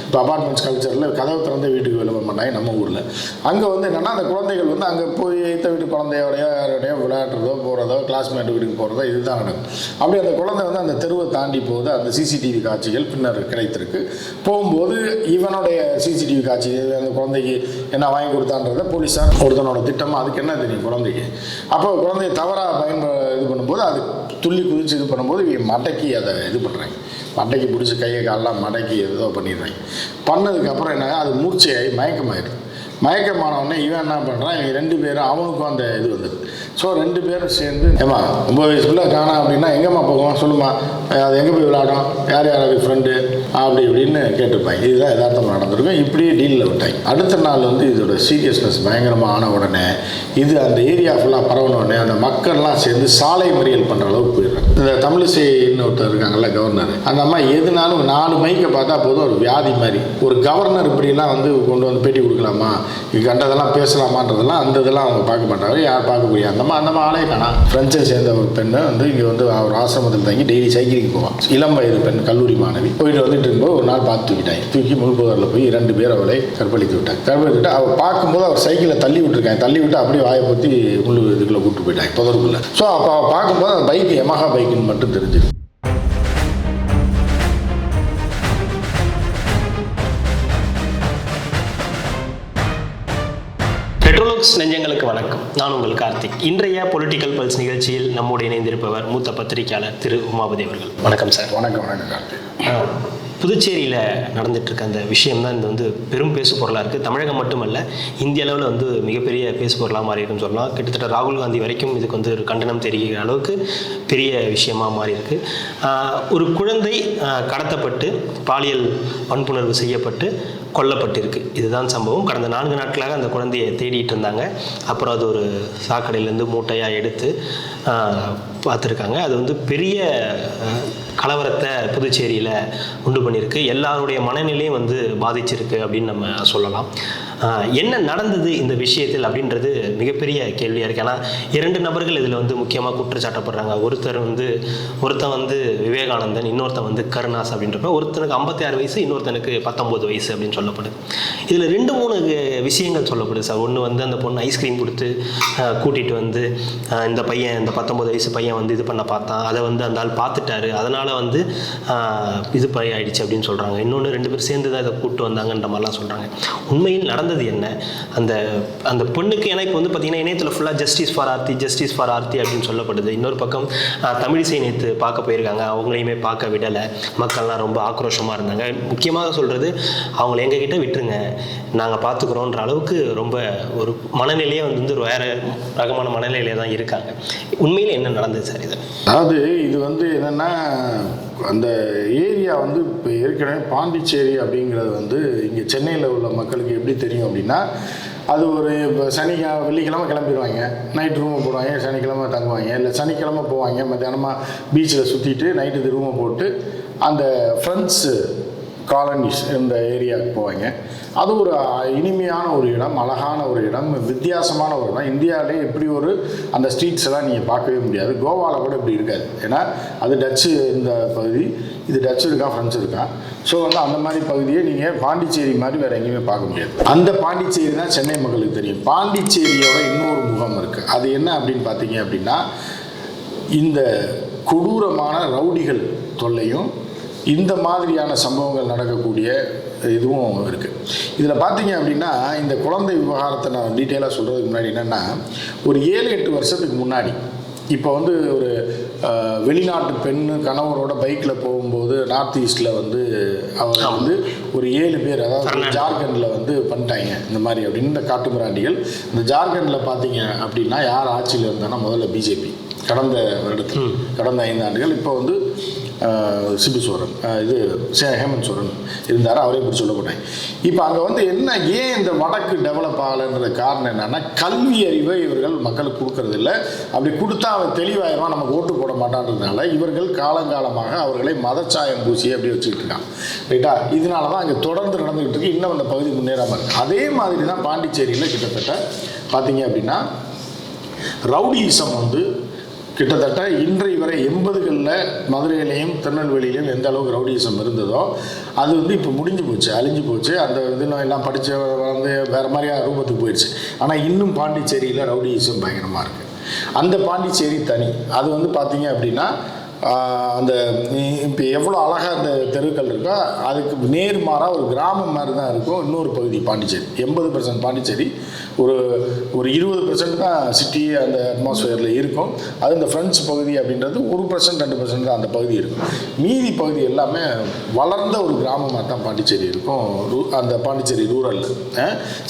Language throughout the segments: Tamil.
இப்போ அபார்ட்மெண்ட்ஸ் கல்ச்சரில் கதவு திறந்த வீட்டுக்கு வெளியே மாட்டாங்க நம்ம ஊரில். அங்கே வந்து என்னென்னா அந்த குழந்தைகள் வந்து அங்கே போய் எய்த்த வீட்டு குழந்தையோடையோ யாரோடையோ விளையாடுறதோ போகிறதோ கிளாஸ்மேட் வீட்டுக்கு போகிறதோ இதுதான் நடக்கும். அப்படி அந்த குழந்தை வந்து அந்த தெருவை தாண்டி போகுது. அந்த சிசிடிவி காட்சிகள் பின்னர் கிடைத்திருக்கு. போகும்போது இவனுடைய சிசிடிவி காட்சி அந்த குழந்தைக்கு என்ன வாங்கி கொடுத்தான்றதை போலீஸார் ஒருத்தனோட திட்டமாக அதுக்கு என்ன தெரியும் குழந்தைக்கு. அப்போ குழந்தைய தவறாக இது பண்ணும்போது அது துள்ளி குதிச்சு இது பண்ணும்போது இவங்க மடக்கி அதை இது பண்ணுறாங்க. மடக்கி பிடிச்சி கையை காலெலாம் மடக்கி ஏதோ பண்ணிடுறாங்க. பண்ணதுக்கப்புறம் என்ன அது மூர்ச்சையாகி மயக்கமாயிடுது. மயக்கமானவொடனே இவன் என்ன பண்ணுறான், இவங்க 2 பேரும் அவனுக்கும் அந்த இது வந்துடுது. ஸோ 2 பேரும் சேர்ந்து ஏமா 9 வயசுக்குள்ளே காணா அப்படின்னா எங்கேம்மா போகும் சொல்லுமா, அது எங்கே போய் விளையாடும், யார் யார் ஃப்ரெண்டு அப்படி இப்படின்னு கேட்டுருப்பாங்க. இதுதான் யதார்த்தமாக நடந்திருக்கும். இப்படியே டீலில் விட்டாங்க. அடுத்த நாள் வந்து இதோட சீரியஸ்னஸ் பயங்கரமாக ஆன உடனே இது அந்த ஏரியா ஃபுல்லாக பரவன உடனே அந்த மக்கள்லாம் சேர்ந்து சாலை மறியல் பண்ணுற அளவுக்கு போயிடுறாங்க. இந்த தமிழிசைன்னு ஒருத்தர் இருக்காங்கல்ல கவர்னர், அந்த அம்மா எதுனாலும் 4 மைக்கை பார்த்தா போதும் ஒரு வியாதி மாதிரி. ஒரு கவர்னர் இப்படிலாம் வந்து கொண்டு வந்து பேட்டி கொடுக்கலாமா, இது கண்டதெல்லாம் பேசலாமான்றதெல்லாம் அந்த இதெல்லாம் அவங்க பார்க்க மாட்டாங்க. யார் பார்க்கக்கூடிய அந்த ஆளே காணா. ஃப்ரெஞ்சை சேர்ந்த ஒரு பெண்ணை வந்து இங்கே வந்து அவர் ஆசிரமத்தில் தங்கி டெய்லி சைக்கிளிங் போவான். இளம் வயது பெண், கல்லூரி மாணவி. போயிட்டு வந்துட்டு இருக்கும்போது ஒரு நாள் பார்த்து தூக்கிட்டாங்க. தூக்கி முழுப்புதரில் போய் 2 பேர் அவளை கற்பழித்து விட்டாங்க. கற்பழித்து அவள் பார்க்கும்போது அவர் சைக்கிளை தள்ளி விட்டுருக்காங்க. தள்ளி விட்டு அப்படியே வாயை பற்றி முழு இதுக்குள்ளே கூப்பிட்டு போயிட்டாங்க புதருக்குள்ளே. ஸோ அப்போ அவள் பார்க்கும்போது அந்த பைக் யமஹா பைக்குன்னு மட்டும் தெரிஞ்சிருக்கு. பெட்ரோலுக்ஸ் நெஞ்சங்களுக்கு வணக்கம். நான் உங்கள் கார்த்திக். இன்றைய பொலிட்டிக்கல் பல்ஸ் நிகழ்ச்சியில் நம்மோடு இணைந்திருப்பவர் மூத்த பத்திரிகையாளர் திரு உமாபதி அவர்கள். வணக்கம் சார். வணக்கம். வணக்கம் கார்த்திக். புதுச்சேரியில் நடந்துகிட்ருக்க அந்த விஷயம் தான் இது வந்து பெரும் பேசு பொருளாக இருக்குது. தமிழகம் மட்டுமல்ல, இந்திய அளவில் வந்து மிகப்பெரிய பேசு பொருளாக மாறி இருக்குன்னு சொல்லலாம். கிட்டத்தட்ட ராகுல் காந்தி வரைக்கும் இதுக்கு வந்து ஒரு கண்டனம் தெரிகிற அளவுக்கு பெரிய விஷயமாக மாறி இருக்கு. ஒரு குழந்தை கடத்தப்பட்டு பாலியல் வன்புணர்வு செய்யப்பட்டு கொல்லப்பட்டிருக்கு. இதுதான் சம்பவம். கடந்த 4 நாட்களாக அந்த குழந்தையை தேடிட்டு இருந்தாங்க. அப்புறம் அது ஒரு சாக்கடையிலேருந்து மூட்டையாக எடுத்து பார்த்துருக்காங்க. அது வந்து பெரிய கலவரத்தை புதுச்சேரியில் உண்டு பண்ணியிருக்கு. எல்லாருடைய மனநிலையும் வந்து பாதிச்சிருக்கு அப்படின்னு நம்ம சொல்லலாம். என்ன நடந்தது இந்த விஷயத்தில் அப்படின்றது மிகப்பெரிய கேள்வியாக இருக்குது. ஏன்னா 2 நபர்கள் இதில் வந்து முக்கியமாக குற்றச்சாட்டப்படுறாங்க. ஒருத்தன் வந்து விவேகானந்தன், இன்னொருத்தன் வந்து கருணாஸ் அப்படின்றப்ப ஒருத்தனுக்கு 56 வயசு, இன்னொருத்தனுக்கு 19 வயசு அப்படின்னு சொல்லப்படுது. இதில் 2-3 விஷயங்கள் சொல்லப்படுது சார். ஒன்று வந்து அந்த பொண்ணு ஐஸ்கிரீம் கொடுத்து கூட்டிகிட்டு வந்து இந்த 19 வயசு பையன் வந்து இது பண்ண பார்த்தான். அதை வந்து அந்த ஆள் பார்த்துட்டாரு, அதனால் வந்து இது ஆயிடுச்சு அப்படின்னு சொல்கிறாங்க. இன்னொன்று 2 பேர் சேர்ந்து தான் இதை கூப்பிட்டு வந்தாங்கன்ற மாதிரிலாம் சொல்கிறாங்க. உண்மையில் நடந்தது என்ன? அந்த பொண்ணுக்கு, ஏன்னா இப்போ வந்து பார்த்தீங்கன்னா இணையத்தில் ஃபுல்லாக ஜஸ்டிஸ் ஃபார் ஆர்த்தி அப்படின்னு சொல்லப்படுது. இன்னொரு பக்கம் தமிழிசை நேற்று பார்க்க போயிருக்காங்க, அவங்களையுமே பார்க்க விடலை. மக்கள்லாம் ரொம்ப ஆக்ரோஷமாக இருந்தாங்க. முக்கியமாக சொல்கிறது, அவங்கள எங்ககிட்ட விட்டுருங்க, நாங்கள் பார்த்துக்குறோன்ற அளவுக்கு ரொம்ப ஒரு மனநிலையே வந்து ஒரு வேறு ரகமான மனநிலையிலே தான் இருக்காங்க. உண்மையில் என்ன நடந்தது சார் இது? அதாவது இது வந்து என்னென்னா, அந்த ஏரியா வந்து இப்போ ஏற்கனவே பாண்டிச்சேரி அப்படிங்கிறது வந்து இங்கே சென்னையில் உள்ள மக்களுக்கு எப்படி தெரியும் அப்படின்னா, அது ஒரு இப்போ வெள்ளிக்கிழமை கிளம்பிடுவாங்க, நைட் ரூமை போடுவாங்க, சனிக்கிழமை தங்குவாங்க, இல்லை சனிக்கிழமை போவாங்க, மத்தியானமாக பீச்சில் சுற்றிட்டு நைட்டு ரூமை போட்டு அந்த ஃப்ரெண்ட்ஸு காலனிஸ் இந்த ஏரியாவுக்கு போவாங்க. அது ஒரு இனிமையான ஒரு இடம், அழகான ஒரு இடம், வித்தியாசமான ஒரு இடம். இந்தியாவிலே இப்படி ஒரு அந்த ஸ்ட்ரீட்ஸ் எல்லாம் நீங்கள் பார்க்கவே முடியாது. கோவாவில் கூட இப்படி இருக்காது. ஏன்னா அது டச்சு இந்த பகுதி, இது டச்சு இருக்கா ஃப்ரெண்ட்ஸ் இருக்கா. ஸோ வந்து அந்த மாதிரி பகுதியை நீங்கள் பாண்டிச்சேரி மாதிரி வேறு எங்கேயுமே பார்க்க முடியாது. அந்த பாண்டிச்சேரி தான் சென்னை மக்களுக்கு தெரியும். பாண்டிச்சேரியோட இன்னொரு முகம் இருக்குது. அது என்ன அப்படின்னு பார்த்தீங்க அப்படின்னா, இந்த கொடூரமான ரவுடிகள் தொல்லையும் இந்த மாதிரியான சம்பவங்கள் நடக்கக்கூடிய இதுவும் இருக்குது. இதில் பார்த்தீங்க அப்படின்னா, இந்த குழந்தை விவகாரத்தை நான் டீட்டெயிலாக சொல்கிறதுக்கு முன்னாடி என்னென்னா, ஒரு 7-8 வருஷத்துக்கு முன்னாடி இப்போ வந்து ஒரு வெளிநாட்டு பெண்ணு கணவரோட பைக்கில் போகும்போது நார்த் ஈஸ்டில் வந்து அவர் வந்து ஒரு 7 பேர், அதாவது ஜார்க்கண்டில் வந்து பண்ணிட்டாங்க இந்த மாதிரி அப்படின்னு இந்த காட்டுமிராண்டிகள். இந்த ஜார்க்கண்டில் பார்த்தீங்க அப்படின்னா யார் ஆட்சியில் இருந்தாங்கன்னா முதல்ல பிஜேபி கடந்த வருடத்தில், கடந்த 5 ஆண்டுகள். இப்போ வந்து சிபு சோரன், இது ஹேமந்த் சோரன் இருந்தார், அவரே பிடிச்சி சொல்ல போட்டாங்க. இப்போ அங்கே வந்து என்ன, ஏன் இந்த வடக்கு டெவலப் ஆகலைன்ற காரணம் என்னென்னா, கல்வி அறிவை இவர்கள் மக்களுக்கு கொடுக்கறதில்ல. அப்படி கொடுத்தா அவன் தெளிவாயிரமாக நமக்கு ஓட்டு போட மாட்டான்றதுனால இவர்கள் காலங்காலமாக அவர்களை மதச்சாயம் பூசியே அப்படி வச்சுக்கிட்டு இருக்காங்க. ரைட்டா? இதனால தான் அங்கே தொடர்ந்து நடந்துக்கிட்டு இருக்கு. இன்னும் அந்த பகுதி முன்னேறாமல் இருக்குது. அதே மாதிரி தான் பாண்டிச்சேரியில் கிட்டத்தட்ட பார்த்தீங்க அப்படின்னா ரவுடியிசம் வந்து கிட்டத்தட்ட இன்றை வரை 80களில் மதுரையிலையும் திருநெல்வேலியிலையும் எந்த அளவுக்கு ரவுடிசம் இருந்ததோ அது வந்து இப்போ முடிஞ்சு போச்சு, அழிஞ்சு போச்சு. அந்த இதெல்லாம் எல்லாம் படித்த வந்து வேறு மாதிரியாக ரூபத்துக்கு போயிடுச்சு. ஆனால் இன்னும் பாண்டிச்சேரியில் ரவுடிசம் பயங்கரமாக இருக்குது. அந்த பாண்டிச்சேரி தனி. அது வந்து பார்த்தீங்க அப்படின்னா அந்த இப்போ எவ்வளோ அழகாக அந்த தெருக்கள் இருக்கோ அதுக்கு நேர்மாறாக ஒரு கிராமம் மாதிரி தான் இருக்கும் இன்னொரு பகுதி பாண்டிச்சேரி. 80% பாண்டிச்சேரி, ஒரு 20% தான் சிட்டி அந்த அட்மாஸ்ஃபியரில் இருக்கும். அது இந்த ஃப்ரெண்ட்ஸ் பகுதி அப்படின்றது 1% 2% தான் அந்த பகுதி இருக்கும். மீதி பகுதி எல்லாமே வளர்ந்த ஒரு கிராமமாக தான் பாண்டிச்சேரி இருக்கும். அந்த பாண்டிச்சேரி ரூரலில்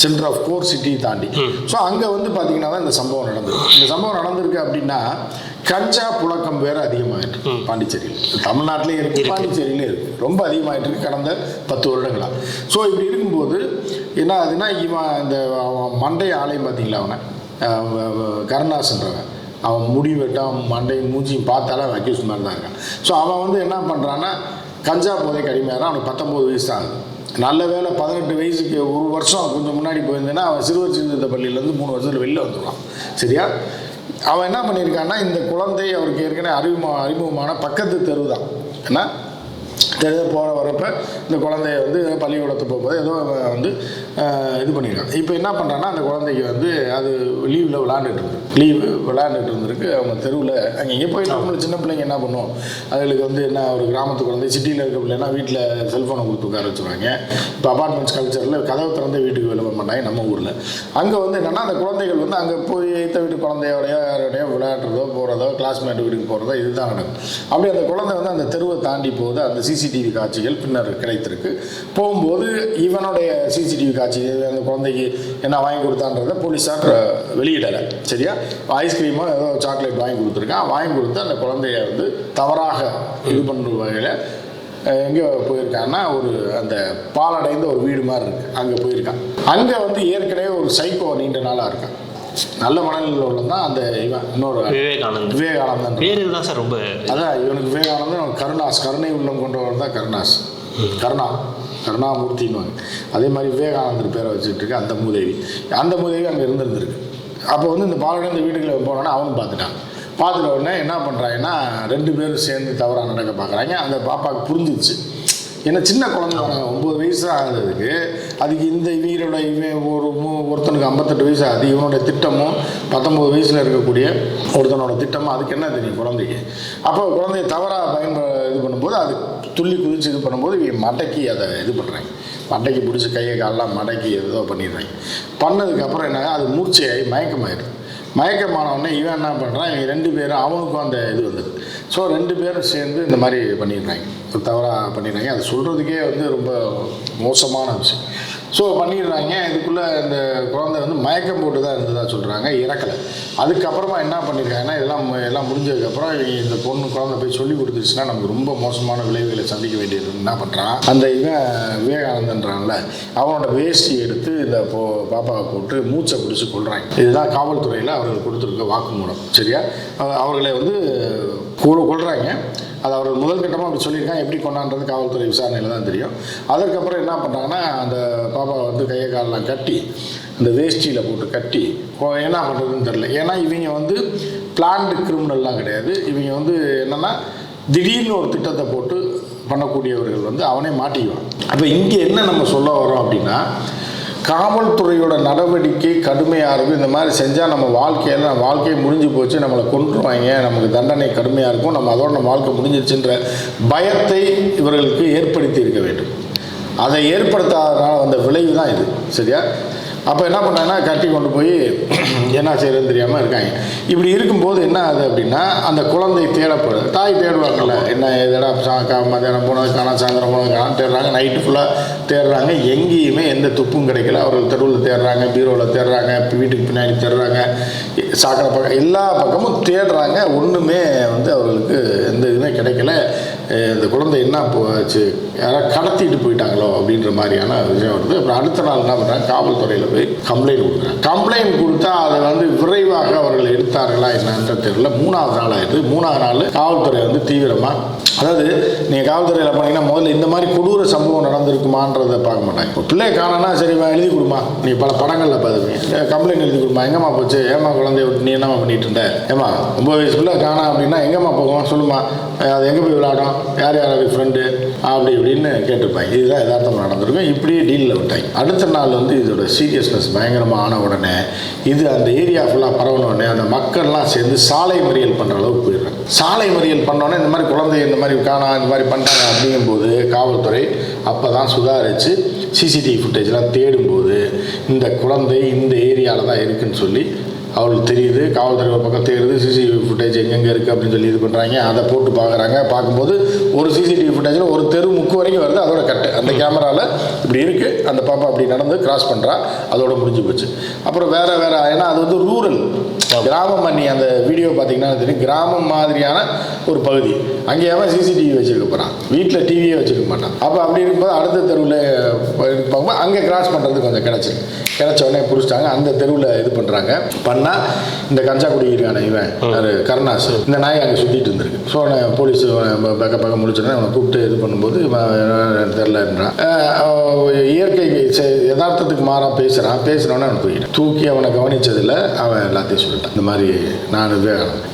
சென்டர் ஆஃப் கோர் சிட்டி தாண்டி. ஸோ அங்கே வந்து பார்த்தீங்கன்னா தான் இந்த சம்பவம் நடந்திருக்கு. இந்த சம்பவம் நடந்திருக்கு அப்படின்னா கஞ்சா புழக்கம் வேறு அதிகமாகிட்டு பாண்டிச்சேரியில். தமிழ்நாட்டிலே இருக்குது, பாண்டிச்சேரியிலே இருக்குது. ரொம்ப அதிகமாகிட்டு இருக்கு கடந்த 10 வருடங்களாக. ஸோ இப்படி இருக்கும்போது என்ன ஆகுதுன்னா, இவன் இந்த மண்டை ஆலையும் பார்த்தீங்களா, அவனை கருணாஸ்ன்றவன், அவன் முடி வெட்டான், மண்டையும் மூஞ்சியும் பார்த்தாலே அவன் அக்யூஸ் மாதிரி தான் இருக்கான். ஸோ அவன் வந்து என்ன பண்ணுறான்னா கஞ்சா போதைக்கு அடிமையாகிறான். அவனுக்கு 19 வயசு தான் ஆகுது. நல்ல வேலை 18 வயசுக்கு ஒரு வருஷம் கொஞ்சம் முன்னாடி போயிருந்தேன்னா அவன் சிறுவர் சீர்திருத்த பள்ளியிலேருந்து 3 வருஷத்தில் வெளில வந்துடுவான். சரியா? அவன் என்ன பண்ணியிருக்கான்னா, இந்த குழந்தை அவருக்கு ஏற்கனவே அறிமுகமான பக்கத்து தெரு தான். ஏன்னா தெரு போகிற வரப்போ இந்த குழந்தைய வந்து பள்ளிக்கூடத்து போகும்போது ஏதோ வந்து இது பண்ணியிருக்காங்க. இப்போ என்ன பண்ணுறான்னா, அந்த குழந்தைக்கு வந்து அது லீவில் விளையாண்டுட்டு இருந்திருக்கு. அவங்க தெருவில் அங்கே இங்கே போய் நம்மளுக்கு சின்ன பிள்ளைங்க என்ன பண்ணுவோம், அதுகளுக்கு வந்து என்ன ஒரு கிராமத்து குழந்தை, சிட்டியில் இருக்க பிள்ளைன்னா வீட்டில் செல்ஃபோனை கொடுத்து உட்கார வச்சுருவாங்க. இப்போ அபார்ட்மெண்ட்ஸ் கல்ச்சரில் கதவு திறந்து வீட்டுக்கு வெளியே மாட்டாங்க நம்ம ஊரில். அங்கே வந்து என்னென்னா அந்த குழந்தைகள் வந்து அங்கே போய் எய்த்த வீட்டு குழந்தையோடையோ யாரோடையோ விளையாடுறதோ போகிறதோ கிளாஸ்மேட் வீட்டுக்கு போகிறதோ இதுதான் நடக்கும். அப்படி அந்த குழந்தை வந்து அந்த தெருவை தாண்டி போகுது. அந்த சிசிடிவி காட்சிகள் பின்னர் கிடைத்திருக்கு. போகும்போது இவனுடைய சிசிடிவி காட்சி அந்த குழந்தைக்கு என்ன வாங்கி கொடுத்தான்றதை போலீஸார் வெளியிடலை. சரியா? ஐஸ்கிரீமோ ஏதோ சாக்லேட் வாங்கி கொடுத்துருக்கான். வாங்கி கொடுத்து அந்த குழந்தைய வந்து தவறாக இது பண்ணுற வகையில் எங்கே போயிருக்கான்னா, ஒரு அந்த பாலடைந்த ஒரு வீடு மாதிரி இருக்குது, அங்கே போயிருக்கான். அங்கே வந்து ஏற்கனவே ஒரு சைக்கோ நீண்ட நாளாக இருக்கான். நல்ல மனநிலையில் உள்ளதான் அந்த இவன் இன்னொரு விவேகானந்தன் பேர் தான் சார். ரொம்ப அதான் இவனுக்கு விவேகானந்தன், கருணாஸ், கருணை உள்ளம் கொண்டவர் தான் கருணாஸ், கருணாமூர்த்தின்னு. அதே மாதிரி விவேகானந்தர் பேரை வச்சுட்டு இருக்கு அந்த மூதேவி. அந்த மூதேவி அங்கே இருந்திருக்கு. அப்போ வந்து இந்த பாலடைந்த வீட்டுக்குள்ள போனோன்னா அவனும் பார்த்துட்டான். பார்த்துட்ட உடனே என்ன பண்ணுறாங்கன்னா 2 பேரும் சேர்ந்து தவறாக நடக்க பார்க்குறாங்க. அந்த பாப்பாவுக்கு புரிஞ்சிச்சு. ஏன்னா சின்ன குழந்தை 9 வயசு ஆகுறதுக்கு, அதுக்கு இந்த இவங்களோட ஒருத்தனுக்கு 58 வயசு ஆகுது. இவனோட திட்டமும் 19 வயசில் இருக்கக்கூடிய ஒருத்தனோட திட்டமும் அதுக்கு என்ன தெரியும் குழந்தைக்கு. அப்போ குழந்தைய தவறாக இது பண்ணும்போது அது துள்ளி குதிச்சு இது பண்ணும்போது இவங்க மடக்கி அதை இது பண்ணுறாங்க. மடக்கி பிடிச்சி கையை காலெலாம் மடக்கி ஏதோ பண்ணிடுறாங்க. பண்ணதுக்கப்புறம் என்ன, அது மூர்ச்சையாகி மயக்கமாயிடுது. மயக்கமானவுடனே இவன் என்ன பண்ணுறான், இவங்க 2 பேரும் அவனுக்கும் அந்த இது வந்தது. ஸோ 2 பேரும் சேர்ந்து இந்த மாதிரி பண்ணிடுறாங்க, தவறாக பண்ணிடுறாங்க. அது சொல்கிறதுக்கே வந்து ரொம்ப மோசமான விஷயம். ஸோ பண்ணிடுறாங்க. இதுக்குள்ளே இந்த குழந்தை வந்து மயக்கம் போட்டு தான் இருந்ததாக சொல்கிறாங்க, இறக்கலை. அதுக்கப்புறமா என்ன பண்ணியிருக்காங்கன்னா, எல்லாம் முடிஞ்சதுக்கப்புறம் இந்த குழந்தை போய் சொல்லி கொடுத்துருச்சுன்னா நமக்கு ரொம்ப மோசமான விளைவுகளை சந்திக்க வேண்டியது. என்ன பண்ணுறான், அந்த இவன் விவேகானந்தன்றான்ல, அவனோட வேஷ்டி எடுத்து இந்த பாப்பாவை போட்டு மூச்சை பிடிச்சி கொள்கிறாங்க. இதுதான் காவல்துறையில் அவர்கள் கொடுத்துருக்க வாக்குமூலம். சரியா? அவர்களை வந்து கொள்கிறாங்க. அது அவர்கள் முதல் கட்டமாக அப்படி சொல்லியிருக்காங்க. எப்படி கொண்டான்றது காவல்துறை விசாரணையில் தான் தெரியும். அதற்கப்புறம் என்ன பண்ணுறாங்கன்னா, அந்த பாப்பாவை வந்து கையை காலெலாம் கட்டி அந்த வேஷ்டியில் போட்டு கட்டி என்ன பண்ணுறதுன்னு தெரில. ஏன்னா இவங்க வந்து பிளான்டு கிரிமினல்லாம் கிடையாது. இவங்க வந்து என்னென்னா திடீர்னு ஒரு திட்டத்தை போட்டு பண்ணக்கூடியவர்கள் வந்து அவனே மாட்டிக்குவான். அப்போ இங்கே என்ன நம்ம சொல்ல வரோம் அப்படின்னா, காவல்துறையோட நடவடிக்கை கடுமையாக இருக்கும். இந்த மாதிரி செஞ்சால் நம்ம வாழ்க்கையை முடிஞ்சு போச்சு, நம்மளை கொன்றுவாங்க, நமக்கு தண்டனை கடுமையாக இருக்கும், நம்ம அதோட நம்ம வாழ்க்கை முடிஞ்சிருச்சுன்ற பயத்தை இவர்களுக்கு ஏற்படுத்தி இருக்க வேண்டும். அதை ஏற்படுத்தாதனால வந்த விளைவு தான் இது. சரியா? அப்போ என்ன பண்ணாங்கன்னா, கட்டி கொண்டு போய் என்ன செய்யறதுன்னு தெரியாமல் இருக்காங்க. இப்படி இருக்கும்போது என்ன ஆகுது அப்படின்னா, அந்த குழந்தை தேடப்படுது. தாய் தேடுவாங்கல்ல, என்ன இதடா மத்தியானம் போனது காணா, சாயந்தரம் போனது காணா தேடுறாங்க. நைட்டு ஃபுல்லாக தேடுறாங்க. எங்கேயுமே எந்த துப்பும் கிடைக்கல. அவர்கள் தெருவில் தேடுறாங்க, பீரோவில் தேடுறாங்க, வீட்டுக்கு பின்னாடி தேடுறாங்க, சாக்கடை பக்கம் எல்லா பக்கமும் தேடுறாங்க. ஒன்றுமே வந்து அவர்களுக்கு எந்த இதுவுமே கிடைக்கல. இந்த குழந்தை என்ன போச்சு, யாராவது கடத்திட்டு போயிட்டாங்களோ அப்படின்ற மாதிரியான விஷயம் வருது. அப்புறம் அடுத்த நாள் என்ன பண்ணுறாங்க, காவல்துறையில் போய் கம்ப்ளைண்ட் கொடுக்குறாங்க. கம்ப்ளைண்ட் கொடுத்தா அதை வந்து விரைவாக அவர்கள் எடுத்தார்களா என்னன்ற தெரியல. 3வது நாள் ஆயிடுது. 3வது நாள் காவல்துறை வந்து தீவிரமாக அதாவது நீங்கள் காவல்துறையில் போனீங்கன்னா முதல்ல இந்த மாதிரி கொடூர சம்பவம் நடந்திருக்குமான்றதை பார்க்க மாட்டாங்க. இப்போ பிள்ளைய காணனா சரி எழுதி கொடுமா, நீ பல படங்களில் பார்த்துப்பீங்க, கம்ப்ளைண்ட் எழுதி கொடுமா, எங்கம்மா போச்சு, ஏமா குழந்தைய விட்டு நீ என்னம்மா பண்ணிட்டு இருந்த, ஏமா 9 வயசு பிள்ளை காணா அப்படின்னா எங்கம்மா போகும் சொல்லுமா, அது எங்கே போய் விளையாடும், யார் யார் ஃப்ரெண்டு அப்படி இப்படின்னு கேட்டிருப்பாங்க. இதுதான் யதார்த்தம் நடந்திருக்கும். இப்படியே டீலில் விட்டாங்க. அடுத்த நாள் வந்து இதோட சீரியஸ்னஸ் பயங்கரமாக ஆன உடனே இது அந்த ஏரியா ஃபுல்லாக பரவன உடனே அந்த மக்கள்லாம் சேர்ந்து சாலை மறியல் பண்ணுற அளவுக்கு போயிடுறாங்க. சாலை மறியல் பண்ணோன்னே இந்த மாதிரி குழந்தைய இந்த மாதிரி காணா இந்த மாதிரி பண்ணிட்டாங்க அப்படிங்கும்போது காவல்துறை அப்போ தான் சுதாரித்து சிசிடிவி ஃபுட்டேஜ்லாம் தேடும்போது இந்த குழந்தை இந்த ஏரியாவில் தான் இருக்குதுன்னு சொல்லி அவளுக்கு தெரியுது. காவல்துறை ஒரு பக்கம் தேடுது, சிசிடிவி ஃபுட்டேஜ் எங்கெங்கே இருக்குது அப்படின்னு சொல்லி இது பண்ணுறாங்க. அதை போட்டு பார்க்குறாங்க. பார்க்கும்போது ஒரு சிசிடிவி ஃபுட்டேஜில் ஒரு தெரு முக்கு வரைக்கும் வருது, அதோட கட்டு அந்த கேமராவில் இப்படி இருக்குது, அந்த பாப்பா அப்படி நடந்து கிராஸ் பண்ணுறா, அதோட முடிஞ்சு போச்சு. அப்புறம் வேறு ஏன்னா அது வந்து ரூரல் கிராமம் பண்ணி அந்த வீடியோ பார்த்தீங்கன்னா தெரியும், கிராமம் மாதிரியான ஒரு பகுதி. அங்கேயாவது சிசிடிவி வச்சுருக்க போகிறான், வீட்டில் டிவியே வச்சுருக்க மாட்டான். அப்போ அப்படி இருக்கும்போது அடுத்த தெருவில் பார்க்கும்போது அங்கே கிராஸ் பண்ணுறது கொஞ்சம் கிடச்ச உடனே பிடிச்சிட்டாங்க. அந்த தெருவில் இது பண்ணுறாங்க. பண்ணால் இந்த கஞ்சா குடிக்கிறான இவன் கருணாஸ் இந்த நாய் அங்கே சுற்றிட்டு இருந்திருக்கு. ஸோ போலீஸ் பக்கம் முடிச்சோடனே அவனை கூப்பிட்டு இது பண்ணும்போது தெரிலன்றான். இயற்கை யதார்த்தத்துக்கு மாறாக பேசுகிறவனே அவனை தூக்கி அவனை கவனித்ததில் அவன் எல்லாத்தையும் சொல்லிட்டான். இந்த மாதிரி நான்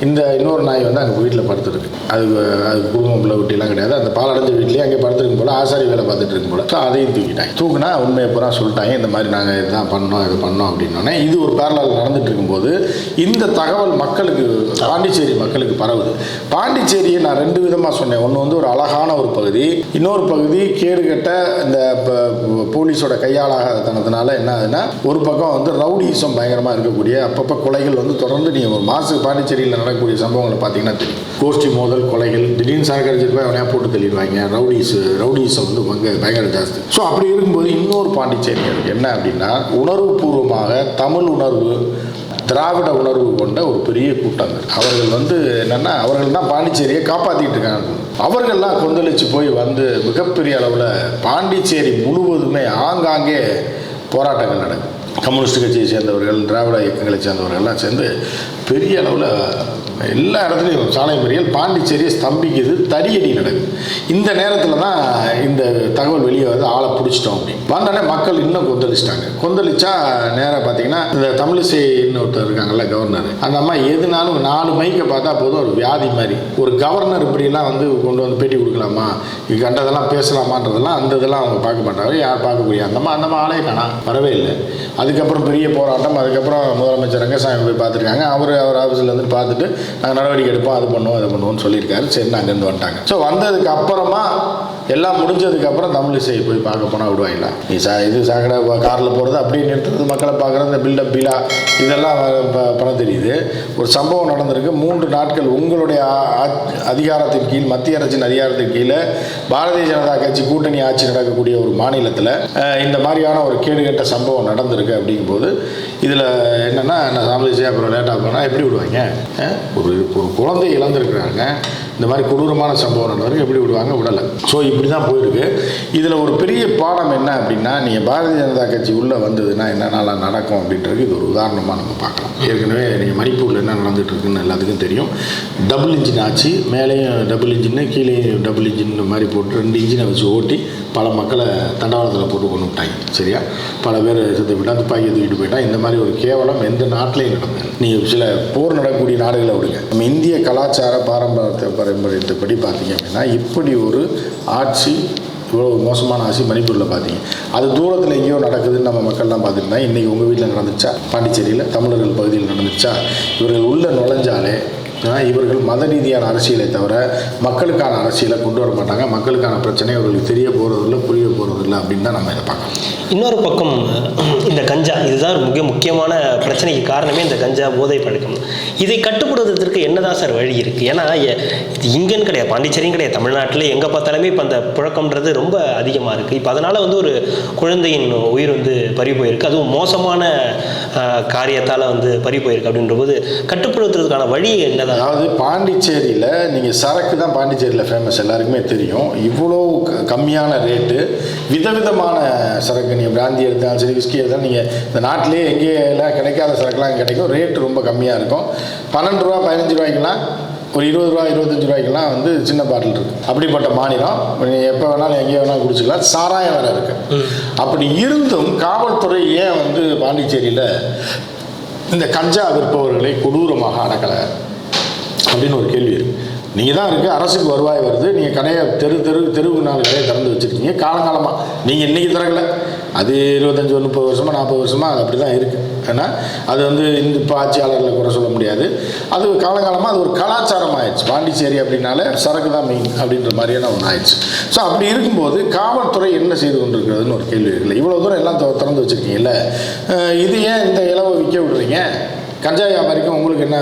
இந்த இன்னொரு நாய் வந்து அங்கே வீட்டில் படுத்துருக்கு. அதுக்கு குடும்பம் பிள்ளை குட்டிலாம் கிடையாது. அந்த பாலடைஞ்ச வீட்லேயே அங்கே படுத்துருக்கும் போல் ஆசாரி வேலை பார்த்துட்டு இருக்கும் போல. ஸோ அதையும் தூக்கிட்டாங்க. தூக்குனா உண்மையை பூரா சொல்லிட்டாங்க. இந்த மாதிரி நாங்கள் இதுதான் பண்ணோம், இது பண்ணோம் அப்படின்னோடனே இது ஒரு பேரலால் நடந்துட்டு இருக்கும்போது இந்த தகவல் மக்களுக்கு, பாண்டிச்சேரி மக்களுக்கு பரவுது. பாண்டிச்சேரியை நான் 2 விதமாக சொன்னேன். ஒன்று வந்து ஒரு அழகான ஒரு பகுதி, இன்னொரு பகுதி கேடுகட்ட இந்த போலீஸோட கையாளாகத்தனத்தினால என்ன ஆகுதுன்னா, ஒரு பக்கம் வந்து ரவுடிசம் பயங்கரமாக இருக்கக்கூடிய அப்பப்போ கொலைகள் வந்து தொடர்ந்து நீங்கள் ஒரு மாதத்துக்கு பாண்டிச்சேரியில் நடக்கக்கூடிய சம்பவங்களை பார்த்தீங்கன்னா தெரியும். கோஷ்டி மோதல், கொலைகள், திடீர்னு சாகடிச்சிட்டு போய் அவனையா போட்டு தெளிவாங்க. ரவுடிசம் வந்து பயங்கர ஜாஸ்தி. ஸோ அப்படி இருக்கும்போது இன்னொரு பாண்டிச்சேரி என்ன அப்படின்னா, உணர்வுபூர்வமாக தமிழ் உணர்வு, திராவிட உணர்வு கொண்ட ஒரு பெரிய கூட்டங்கள். அவர்கள் வந்து என்னென்னா, அவர்கள் தான் பாண்டிச்சேரியை காப்பாற்றிட்டு இருக்காங்க. அவர்கள்லாம் கொந்தளிச்சு போய் வந்து மிகப்பெரிய அளவில் பாண்டிச்சேரி முழுவதுமே ஆங்காங்கே போராட்டங்கள் நடக்கும். கம்யூனிஸ்ட் கட்சியை சேர்ந்தவர்கள், திராவிட இயக்கங்களை சேர்ந்தவர்கள்லாம் சேர்ந்து பெரிய அளவில் எல்லா இடத்துலையும் சாலை மறியல், பாண்டிச்சேரியை ஸ்தம்பிக்குது, தடியடி நடக்குது. இந்த நேரத்தில் தான் இந்த தகவல் வெளியே வந்து ஆளை பிடிச்சிட்டோம் அப்படின்னு வந்தோடனே மக்கள் இன்னும் கொந்தளிச்சா நேராக பார்த்தீங்கன்னா இந்த தமிழிசைன்னு ஒருத்தர் இருக்காங்கல்ல, கவர்னர், அந்த அம்மா எதுனாலும் 4 மைக்கை பார்த்தா போதும் ஒரு வியாதி மாதிரி. ஒரு கவர்னர் இப்படிலாம் வந்து கொண்டு வந்து பேட்டி கொடுக்கலாமா, இது கண்டதெல்லாம் பேசலாமான்றதெல்லாம் அந்த இதெல்லாம் அவங்க பார்க்க மாட்டாங்க. யார் பார்க்கக்கூடிய அந்த அம்மா ஆளே காணா, வரவே இல்லை. அதுக்கப்புறம் பெரிய போராட்டம். அதுக்கப்புறம் முதலமைச்சர் ரங்கசாமி போய் பார்த்துருக்காங்க. அவர் ஆஃபீஸில் வந்து பார்த்துட்டு நாங்கள் நடவடிக்கை எடுப்போம், அது பண்ணுவோம், இதை பண்ணுவோம்னு சொல்லியிருக்காரு. சரி, அங்கேருந்து வந்துட்டாங்க. ஸோ வந்ததுக்கு அப்புறமா எல்லாம் முடிஞ்சதுக்கப்புறம் தமிழிசையை போய் பார்க்க போனால் விடுவாங்களா? நீ இது சாக்கடை காரில் போகிறது அப்படியே நிறுத்துறது, மக்களை பார்க்குறது, இந்த பில்டப் பீலா இதெல்லாம் பண்ண தெரியுது. ஒரு சம்பவம் நடந்திருக்கு. 3 நாட்கள் உங்களுடைய அதிகாரத்தின் கீழ், மத்திய அரசின் அதிகாரத்தின் கீழே பாரதிய ஜனதா கட்சி கூட்டணி ஆட்சி நடக்கக்கூடிய ஒரு மாநிலத்தில் இந்த மாதிரியான ஒரு கேடுகட்ட சம்பவம் நடந்திருக்கு. அப்படிங்கும்போது இதில் என்னென்னா, தமிழிசை அப்புறம் லேட்டாக போனால் எப்படி விடுவாங்க? ஒரு குழந்தை இழந்திருக்கிறாங்க, இந்த மாதிரி கொடூரமான சம்பவம் நடந்தவருக்கு எப்படி விடுவாங்க? விடலை. ஸோ இப்படி தான் போயிருக்கு. இதில் ஒரு பெரிய பாடம் என்ன அப்படின்னா, நீங்கள் பாரதிய ஜனதா கட்சி உள்ளே வந்ததுன்னா என்னென்னலாம் நடக்கும் அப்படின்றது இது ஒரு உதாரணமாக நம்ம பார்க்கலாம். ஏற்கனவே நீங்கள் மணிப்பூரில் என்ன நடந்துகிட்டு இருக்குன்னு எல்லாத்துக்கும் தெரியும். டபுள் இன்ஜின் ஆச்சு, மேலேயும் டபுள் இன்ஜின்னு, கீழேயும் டபுள் இன்ஜின் மாதிரி போட்டு 2 இன்ஜினை வச்சு ஓட்டி பல மக்களை தண்டவாளத்தில் போட்டு கொண்டு விட்டாங்க. சரியா, பல பேர் செத்து போயிட்டால், துப்பாக்கி தூக்கிட்டு போயிட்டால். இந்த மாதிரி ஒரு கேவலம் எந்த நாட்டிலையும் நடந்தது. நீங்கள் சில போர் நடக்கக்கூடிய நாடுகளை விடுங்க, நம்ம இந்திய கலாச்சார பாரம்பரியத்தைப்படி பார்த்தீங்க அப்படின்னா இப்படி ஒரு ஆட்சி, இவ்வளோ மோசமான ஆட்சி மணிப்பூரில் பார்த்தீங்க. அது தூரத்தில் எங்கேயோ நடக்குதுன்னு நம்ம மக்கள்லாம் பார்த்துருந்தா, இன்றைக்கி உங்கள் வீட்டில் நடந்துச்சா? பாண்டிச்சேரியில் தமிழர்கள் பகுதியில் நடந்துச்சா? இவர்கள் உள்ளே நுழைஞ்சாலே இவர்கள் மத ரீதியான அரசியலை தவிர மக்களுக்கான அரசியலை கொண்டு வர மாட்டாங்க. மக்களுக்கான பிரச்சனை இவர்களுக்கு தெரிய போகிறதில்லை, புரிய போகிறதில்லை அப்படின்னு தான் நம்ம இதை பார்க்கலாம். இன்னொரு பக்கம் இந்த கஞ்சா, இதுதான் மிக முக்கியமான பிரச்சனைக்கு காரணமே இந்த கஞ்சா போதை பழக்கம். இதை கட்டுப்படுவதற்கு என்னதான் சார் வழி இருக்குது? ஏன்னா இது இங்கேன்னு கிடையாது, பாண்டிச்சேரியும் கிடையாது, தமிழ்நாட்டில் எங்கே பார்த்தாலுமே இப்போ அந்த புழக்கம்ன்றது ரொம்ப அதிகமாக இருக்குது. இப்போ அதனால் வந்து ஒரு குழந்தையின் உயிர் வந்து பறி போயிருக்கு, அதுவும் மோசமான காரியத்தால் வந்து பறி போயிருக்கு. அப்படின்ற போது கட்டுப்படுத்துறதுக்கான வழி என்ன? அதாவது பாண்டிச்சேரியில் நீங்கள் சரக்கு தான் பாண்டிச்சேரியில் ஃபேமஸ், எல்லாருக்குமே தெரியும். இவ்வளோ கம்மியான ரேட்டு, விதவிதமான சரக்கு, நீங்கள் பிராந்தி எடுத்தாலும் சரி, விஸ்கி எடுத்தாலும் நீங்கள் இந்த நாட்டிலே எங்கேயெல்லாம் கிடைக்காத சரக்குலாம் கிடைக்கும். ரேட்டு ரொம்ப கம்மியாக இருக்கும். 12 ரூபா 15 ரூபாய்க்கெல்லாம் ஒரு 20 ரூபா 25 ரூபாய்க்கெல்லாம் வந்து சின்ன பாட்டில் இருக்குது. அப்படிப்பட்ட மாநிலம் எப்போ வேணாலும் எங்கே வேணாலும் குடிச்சிக்கலாம். சாராயம் வேறு இருக்குது. அப்படி இருந்தும் காவல்துறை ஏன் வந்து பாண்டிச்சேரியில் இந்த கஞ்சா விற்பவர்களை கொடூரமாக அடக்கலை அப்படின்னு ஒரு கேள்வி இருக்குது. நீங்கள் தான் இருக்குது, அரசுக்கு வருவாய் வருது, நீங்கள் கடையை தெருவுக்கு 4 கடையை திறந்து வச்சுருக்கீங்க காலங்காலமாக. நீங்கள் இன்றைக்கி திறக்கலை, அது 25 30 வருஷமாக 40 வருஷமாக அது அப்படி தான் இருக்குது. ஏன்னா அது வந்து இந்த இப்போ ஆட்சியாளர்களை குறை சொல்ல முடியாது. அது காலங்காலமாக அது ஒரு கலாச்சாரம் ஆயிடுச்சு. பாண்டிச்சேரி அப்படின்னாலே சரக்கு தான் மெயின் அப்படின்ற மாதிரியான ஒன்று ஆயிடுச்சு. ஸோ அப்படி இருக்கும்போது காவல்துறை என்ன செய்து கொண்டிருக்கிறதுன்னு ஒரு கேள்வி இருக்குல்ல. இவ்வளோ தூரம் எல்லாம் திறந்து வச்சுருக்கீங்கல்ல, இது ஏன் இந்த இலவை விற்க விடுறீங்க? கஞ்சா வியாபாரிக்கும் உங்களுக்கு என்ன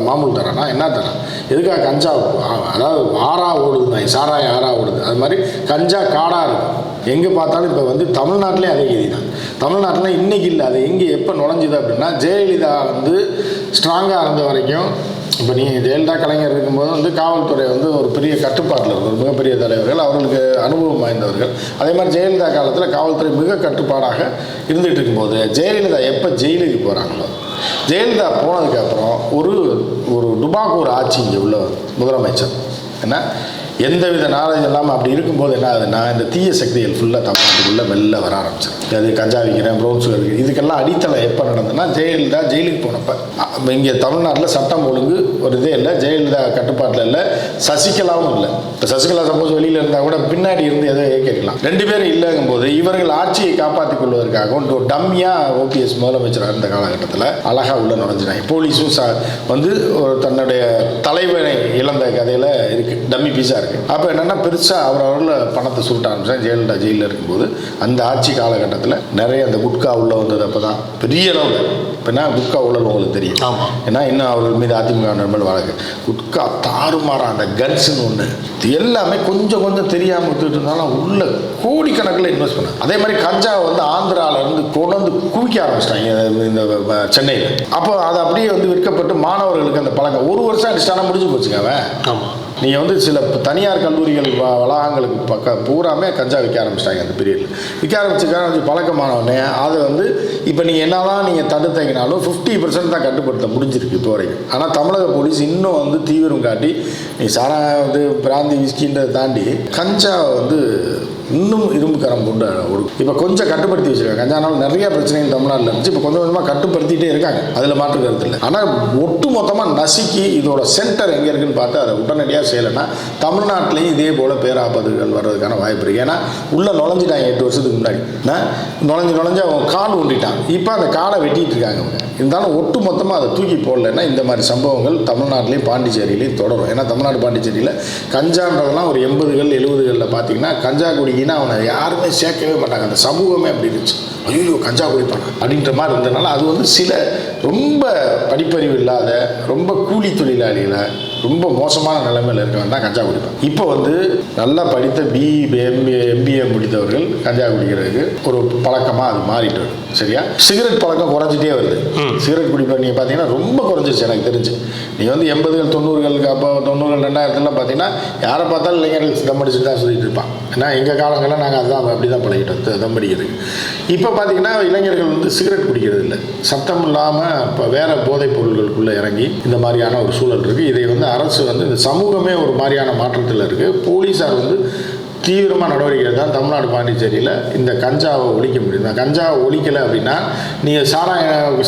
மாமூல் தரானா, என்ன தரான்? எதுக்காக கஞ்சா, அதாவது ஆறாக ஓடுது, சாராயம் ஆறாக ஓடுது, அது மாதிரி கஞ்சா காடாக இருக்கும். எங்கே பார்த்தாலும் இப்போ வந்து தமிழ்நாட்டிலே அதே கதி தான். தமிழ்நாட்டில் இன்றைக்கி இல்லை, அது எங்கே எப்போ நுழைஞ்சிது அப்படின்னா ஜெயலலிதா வந்து ஸ்ட்ராங்காக இருந்த வரைக்கும். இப்போ நீங்கள் ஜெயலலிதா கலைஞர் இருக்கும்போது வந்து காவல்துறை வந்து ஒரு பெரிய கட்டுப்பாட்டில் இருக்கும், ஒரு மிகப்பெரிய தலைவர்கள், அவர்களுக்கு அனுபவம் வாய்ந்தவர்கள். அதே மாதிரி ஜெயலலிதா காலத்தில் காவல்துறை மிக கட்டுப்பாடாக இருந்துகிட்டு இருக்கும்போது ஜெயலலிதா எப்போ ஜெயிலுக்கு போகிறாங்களோ, ஜெயலலிதா போனதுக்கப்புறம் ஒரு டுபாக்கூர் ஆட்சி இங்கே உள்ள முதலமைச்சர் என்ன எந்தவித நாலேஜ் இல்லாமல் அப்படி இருக்கும்போது என்ன ஆகுதுன்னா, இந்த தீய சக்திகள் ஃபுல்லாக தமிழ்நாட்டுக்குள்ளே மெல்ல வர ஆரம்பிச்சிடும். அது கஞ்சா விற்கிறேன், ப்ரௌன் சுகர் இருக்குது, இதுக்கெல்லாம் அடித்தளம் எப்போ நடந்ததுன்னா ஜெயலலிதா ஜெயிலுக்கு போனப்போ. இங்கே தமிழ்நாட்டில் சட்டம் ஒழுங்கு ஒரு இதே இல்லை, ஜெயலலிதா கட்டுப்பாட்டில் இல்லை, சசிகலாவும் இல்லை. இப்போ சசிகலா சப்போஸ் வெளியில் இருந்தால் கூட பின்னாடி இருந்து எதோ கேட்கலாம். 2 பேரும் இல்லைங்கும் போது இவர்கள் ஆட்சியை காப்பாற்றிக் கொள்வதற்காக ஒரு டம்மியாக OPS முதலமைச்சராக இருந்த காலகட்டத்தில் அழகாக உள்ள நுழைஞ்சினாங்க. போலீஸும் வந்து ஒரு தன்னுடைய தலைவனை இழந்த கதையில் இருக்குது, டம்மி பீஸாக. அப்போ என்னென்னா பெருசாக அவரவரில் பணத்தை சுருட்ட ஆரம்பிச்சாங்க. ஜெயலலிதா ஜெயிலில் இருக்கும்போது அந்த ஆட்சி காலகட்டத்தில் நிறைய அந்த குட்கா உள்ள வந்தது. அப்போ தான் பெரிய அளவில் இப்போனா குட்கா உள்ளது உங்களுக்கு தெரியும். ஆமாம், ஏன்னா இன்னும் அவர்கள் மீது அதிமுக நண்பர்கள் வழக்கு குட்கா தாறுமாறாக அந்த கன்ஸுன்னு ஒன்று எல்லாமே கொஞ்சம் தெரியாமல் விட்டுட்டு இருந்தாலும் உள்ள கோடிக்கணக்கில் இன்வெஸ்ட் பண்ணாங்க. அதே மாதிரி கஞ்சாவை வந்து ஆந்திராவிலேருந்து கொண்டு வந்து குவிக்க ஆரம்பிச்சிட்டாங்க இந்த சென்னையில். அப்போ அது அப்படியே வந்து விற்கப்பட்டு மாணவர்களுக்கு அந்த பழக்கம் 1 வருஷம் அடிச்சிட்டானா முடிஞ்சு போச்சுங்க அவன். ஆமாம், நீங்கள் வந்து சில தனியார் கல்லூரிகள் வளாகங்களுக்கு பூராமே கஞ்சா விற்க ஆரம்பிச்சிட்டாங்க. அந்த பீரியடில் விற்க ஆரம்பிச்சு பழக்கமானவொடனே அதை வந்து இப்போ நீங்கள் என்னதான் நீங்கள் தடுத்தீங்கனாலும் 50% தான் கட்டுப்படுத்த முடிஞ்சிருக்கு இப்போ வரைக்கும். ஆனால் தமிழக போலீஸ் இன்னும் வந்து தீவிரம் காட்டி நீ சாரா வந்து பிராந்தி விஸ்கின்றதை தாண்டி கஞ்சாவை வந்து இன்னும் இரும்பு கரம் கொண்டு இப்போ கொஞ்சம் கட்டுப்படுத்தி வச்சுருக்காங்க. கஞ்சானாலும் நிறைய பிரச்சனைகள் தமிழ்நாட்டில் இருந்துச்சு, இப்போ கொஞ்சம் கொஞ்சமாக கட்டுப்படுத்திகிட்டே இருக்காங்க, அதில் மாற்று கருத்து இல்லை. ஆனால் ஒட்டு மொத்தமாக நசுக்கி இதோட சென்டர் எங்கே இருக்குன்னு பார்த்து அதை உடனடியாக செய்யலைன்னா தமிழ்நாட்டிலையும் இதே போல் பேராபத்துகள் வர்றதுக்கான வாய்ப்பு இருக்குது. ஏன்னா உள்ளே நுழைஞ்சிட்டாங்க 8 வருஷத்துக்கு முன்னாடி நுழைஞ்சு அவங்க கால் ஊண்டிட்டாங்க. இப்போ அந்த காலை வெட்டிகிட்டு இருக்காங்க அவங்க. இருந்தாலும் ஒட்டு மொத்தமாக அதை தூக்கி போடலைன்னா இந்த மாதிரி சம்பவங்கள் தமிழ்நாட்டிலையும் பாண்டிச்சேரியிலையும் தொடரும். ஏன்னா தமிழ்நாடு பாண்டிச்சேரியில் கஞ்சான்றதெல்லாம் ஒரு 80கள் 70களில் பார்த்தீங்கன்னா கஞ்சா குடிக்கினா அவனை யாருமே சேர்க்கவே மாட்டாங்க. அந்த சமூகமே அப்படி இருந்துச்சு, ஐயோ கஞ்சா குடிப்பாங்க அப்படின்ற மாதிரி இருந்ததுனால அது வந்து சில ரொம்ப படிப்பறிவு இல்லாத ரொம்ப கூலி தொழிலாளிகளை ரொம்ப மோசமான நிலைமையில் இருக்கவன் தான் கஞ்சா குடிப்பான். இப்போ வந்து நல்லா படித்த MBA முடித்தவர்கள் கஞ்சா குடிக்கிறதுக்கு ஒரு பழக்கமாக அது மாறிட்டு வருது. சரியா? சிகரெட் பழக்கம் குறைஞ்சிட்டே வருது. சிகரெட் குடிப்ப நீங்கள் பார்த்தீங்கன்னா ரொம்ப குறைஞ்சிருச்சு எனக்கு தெரிஞ்சு. நீங்கள் வந்து 80கள் 90களுக்கு அப்போ 90கள் 2000லாம் பார்த்தீங்கன்னா யாரை பார்த்தாலும் இளைஞர்கள் தம் அடிச்சுட்டு தான் சொல்லிட்டு இருப்பான். ஏன்னா எங்கள் காலங்களில் நாங்கள் அதுதான் அப்படி தான் பழகிட்டோம் தம் அடிக்கிறதுக்கு. இப்போ பார்த்தீங்கன்னா இளைஞர்கள் வந்து சிகரெட் குடிக்கிறது இல்லை, சத்தம் இல்லாமல் இப்போ வேறு போதைப் பொருள்களுக்குள்ளே இறங்கி இந்த மாதிரியான ஒரு சூழல் இருக்குது. இதை வந்து அரசு வந்து இந்த சமூகமே ஒரு மாதிரியான மாற்றத்தில் இருக்குது. போலீஸார் வந்து தீவிரமாக நடவடிக்கை தான் தமிழ்நாடு பாண்டிச்சேரியில் இந்த கஞ்சாவை ஒழிக்க முடியும். இந்த கஞ்சாவை ஒழிக்கலை அப்படின்னா நீங்கள்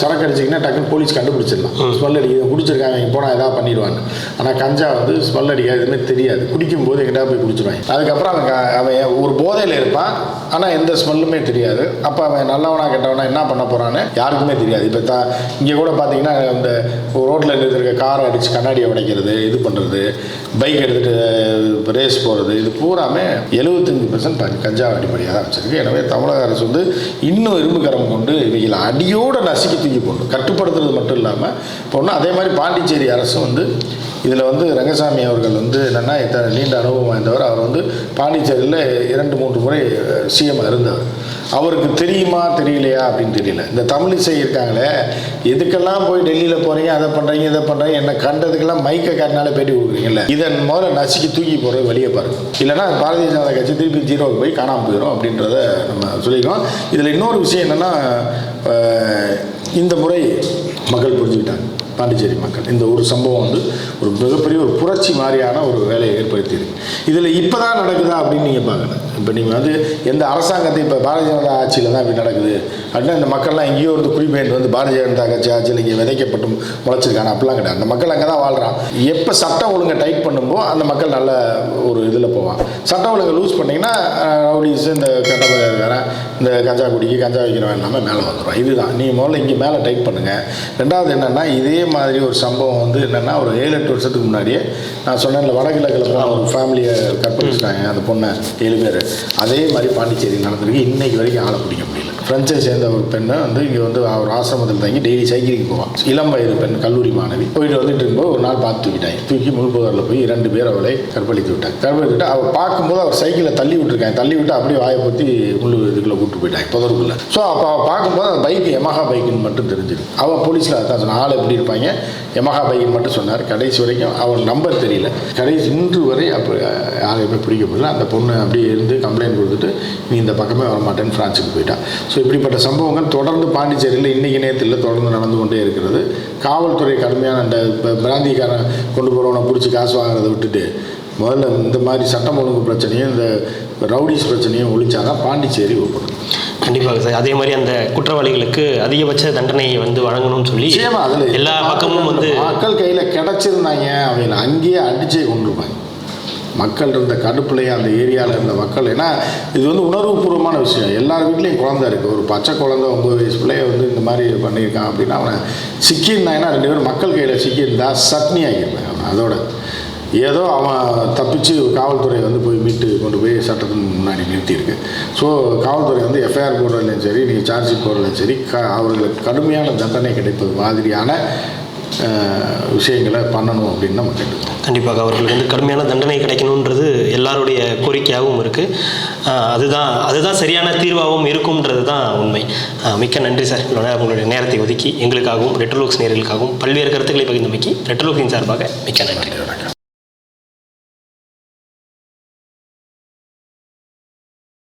சரக்கு அடிச்சிங்கன்னா டக்குன்னு போலீஸ் கண்டுபிடிச்சிடலாம். ஸ்மெல் அடிக்க குடிச்சிருக்காங்க இங்கே போனால் எதாவது பண்ணிடுவாங்க. ஆனால் கஞ்சா வந்து ஸ்மெல் அடிக்காது, எதுவுமே தெரியாது. குடிக்கும்போது எங்கிட்ட போய் குடிச்சிடுவாங்க. அதுக்கப்புறம் அவன் ஒரு போதையில் இருப்பான், ஆனால் எந்த ஸ்மெல்லுமே தெரியாது. அப்போ அவன் நல்லவனா கெட்டவனா என்ன பண்ண போகிறான்னு யாருக்குமே தெரியாது. இப்போ இங்கே கூட பார்த்தீங்கன்னா இந்த ரோட்டில் இருக்க காரை அடித்து கண்ணாடியை உடைக்கிறது, இது பண்ணுறது, பைக் எடுத்துகிட்டு ரேஸ் போகிறது, இது பூராமே 75% கஞ்சா அடிப்படையாக தான் வச்சிருக்கு. எனவே தமிழக அரசு வந்து இன்னும் இரும்பு கரம் கொண்டு இவைகளை அடியோடு நசுக்கி தூக்கி போடணும். கட்டுப்படுத்துறது மட்டும் இல்லாமல் போடணும். அதே மாதிரி பாண்டிச்சேரி அரசு வந்து இதில் வந்து ரங்கசாமி அவர்கள் வந்து என்னென்னா இத்தனை நீண்ட அனுபவம் வாய்ந்தவர். அவர் வந்து பாண்டிச்சேரியில் 2-3 முறை CM இருந்தவர். அவருக்கு தெரியுமா தெரியலையா அப்படின்னு தெரியல. இந்த தமிழிசை இருக்காங்களே, எதுக்கெல்லாம் போய் டெல்லியில் போகிறீங்க, அதை பண்ணுறீங்க இதை பண்ணுறீங்க, என்ன கண்டதுக்கெல்லாம் மைக்கை காட்டினாலே பேட்டி கொடுக்குறீங்கல்ல, இதன் முதல்ல நசுக்கி தூக்கி போகிறது வெளியே பாருங்கள். இல்லைனா பாரதிய ஜனதா கட்சி திருப்பி 0க்கு போய் காணாமல் போயிடும் அப்படின்றத நம்ம சொல்லிக்கிறோம். இதில் இன்னொரு விஷயம் என்னென்னா இந்த முறை மக்கள் புரிஞ்சுக்கிட்டாங்க. பாண்டிச்சேரி மக்கள். இந்த ஒரு சம்பவம் வந்து ஒரு மிகப்பெரிய ஒரு புரட்சி மாதிரியான ஒரு வேலையை ஏற்படுத்தியிருக்கு. இதில் இப்போ தான் நடக்குதா அப்படின்னு நீங்கள் பார்க்கணும். இப்போ நீங்கள் வந்து எந்த அரசாங்கத்தை இப்போ பாரதிய ஜனதா ஆட்சியில் தான் இப்படி நடக்குது அப்படின்னா இந்த மக்கள்லாம் எங்கேயோ வந்து குடிபெயர்ந்து வந்து பாரதிய ஜனதா கட்சி ஆட்சியில் இங்கே விதைக்கப்பட்டு முளைச்சிருக்காங்க அப்படிலாம் கிடையாது. அந்த மக்கள் அங்கே தான் வாழ்கிறான். எப்போ சட்டம் ஒழுங்கை டைட் பண்ணும்போது அந்த மக்கள் நல்ல ஒரு இதில் போவாங்க. சட்டம் ஒழுங்கை லூஸ் பண்ணிங்கன்னா ரவுடிஸ், இந்த கட்டப்பகாரன், இந்த கஞ்சா குடிக்கு கஞ்சா வைக்கிறவன் எல்லாமே மேலே வந்துடும். இதுதான் நீங்கள் முதல்ல இங்கே மேலே டைட் பண்ணுங்கள். ரெண்டாவது என்னென்னா இதே மாதிரி ஒரு சம்பவம் வந்து என்னென்னா ஒரு 7-8 வருஷத்துக்கு முன்னாடியே நான் சொன்னேன்ல வடகிழக்கில் ஒரு ஃபேமிலியை கற்பழிச்சிட்டாங்க அந்த பொண்ணை 7 பேர். அதே மாதிரி பாண்டிச்சேரி நடந்திருக்கு. இன்னைக்கு வரைக்கும் ஆளை பிடிக்க முடியல. ஃப்ரெஞ்சை சேர்ந்த ஒரு பெண்ணை வந்து இங்கே வந்து அவர் ஆசிரமத்தில் தங்கி டெய்லி சைக்கிளுக்கு போவான். இளம் வயது பெண், கல்லூரி மாணவி. போயிட்டு வந்துட்டு இருக்கும்போது ஒரு நாள் பார்த்து தூக்கிட்டாங்க. தூக்கி முழுப்புதரில் போய் 2 பேர் அவளை கற்பழித்து விட்டாங்க. கற்பழித்து விட்டு அவள் பார்க்கும்போது அவர் சைக்கிளை தள்ளி விட்டுருக்காங்க. தள்ளி விட்டு அப்படியே வாயை பற்றி முழு இதுக்குள்ளே கூப்பிட்டு போயிட்டாங்க புதருக்குள்ளே. ஸோ அப்போ அவள் பார்க்கும்போது அந்த பைக் யமஹா பைக்குன்னு மட்டும் தெரிஞ்சிருக்கு. அவள் போலீஸில் அதான் சொன்ன ஆள் எப்படி இருப்பாங்க, யமஹா பைக்குன்னு மட்டும் சொன்னார். கடைசி வரைக்கும் அவள் நம்பர் தெரியல. கடைசி இன்று வரை அப்போ யாரையுமே பிடிக்க முடியல. அந்த பொண்ணு அப்படியே இருந்து கம்ப்ளைண்ட் கொடுத்துட்டு நீ இந்த பக்கமே வரமாட்டேன்னு ஃப்ரான்ஸுக்கு போயிட்டான். ஸோ இப்படிப்பட்ட சம்பவங்கள் தொடர்ந்து பாண்டிச்சேரியில் இன்றைக்கி நேரத்தில் தொடர்ந்து நடந்து கொண்டே இருக்கிறது. காவல்துறை கடுமையான அந்த பிராந்திக்காரன் கொண்டு போகிறவனை பிடிச்சி காசு வாங்குறதை விட்டுட்டு முதல்ல இந்த மாதிரி சட்டம் ஒழுங்கு பிரச்சனையும் இந்த ரவுடிஸ் பிரச்சனையும் ஒழிச்சாதான் பாண்டிச்சேரி உட்படும். கண்டிப்பாக சார். அதே மாதிரி அந்த குற்றவாளிகளுக்கு அதிகபட்ச தண்டனையை வந்து வழங்கணும்னு சொல்லி அதில் எல்லா பக்கமும் வந்து மக்கள் கையில் கிடச்சிருந்தாங்க அவங்க அங்கேயே அடிச்சே கொண்டிருப்பாங்க. மக்கள் இருந்த கடுப்புலையே அந்த ஏரியாவில் இருந்த மக்கள், ஏன்னா இது வந்து உணர்வுபூர்வமான விஷயம். எல்லார் வீட்லேயும் குழந்தை இருக்குது. ஒரு பச்சை குழந்தை 9 வயசு பிள்ளைய வந்து இந்த மாதிரி பண்ணியிருக்கான் அப்படின்னா அவனை சிக்கியிருந்தாங்கன்னா 2 பேரும் மக்கள் கையில் சிக்கியிருந்தா சட்னி ஆகியிருந்தாங்க. அதோட ஏதோ அவன் தப்பிச்சு காவல்துறை வந்து போய் மீட்டு கொண்டு போய் சட்டத்தின் முன்னாடி நிறுத்தியிருக்கு. ஸோ காவல்துறை வந்து எஃப்ஐஆர் போடுறதுலையும் சரி, நீங்கள் சார்ஜ் ஷீட் போடுறதுலையும் சரி அவர்களுக்கு கடுமையான தண்டனை கிடைப்பது மாதிரியான விஷயங்களை பண்ணணும் அப்படின்னு நம்ம கேட்டுக்கோம். கண்டிப்பாக அவர்களுக்கு வந்து கடுமையான தண்டனை கிடைக்கணுன்றது எல்லாருடைய கோரிக்கையாகவும் இருக்குது. அதுதான் சரியான தீர்வாகவும் இருக்கும்ன்றது தான் உண்மை. மிக்க நன்றி சார். இவ்வளோ நேரம் உங்களுடைய நேரத்தை ஒதுக்கி எங்களுக்காகவும் ரெட்ரோலுக்ஸ் நேயர்களுக்காகவும் பல்வேறு கருத்துக்களை பகிர்ந்தமைக்கு ரெட்ரோலுக்ஸின் சார்பாக மிக்க நன்றி.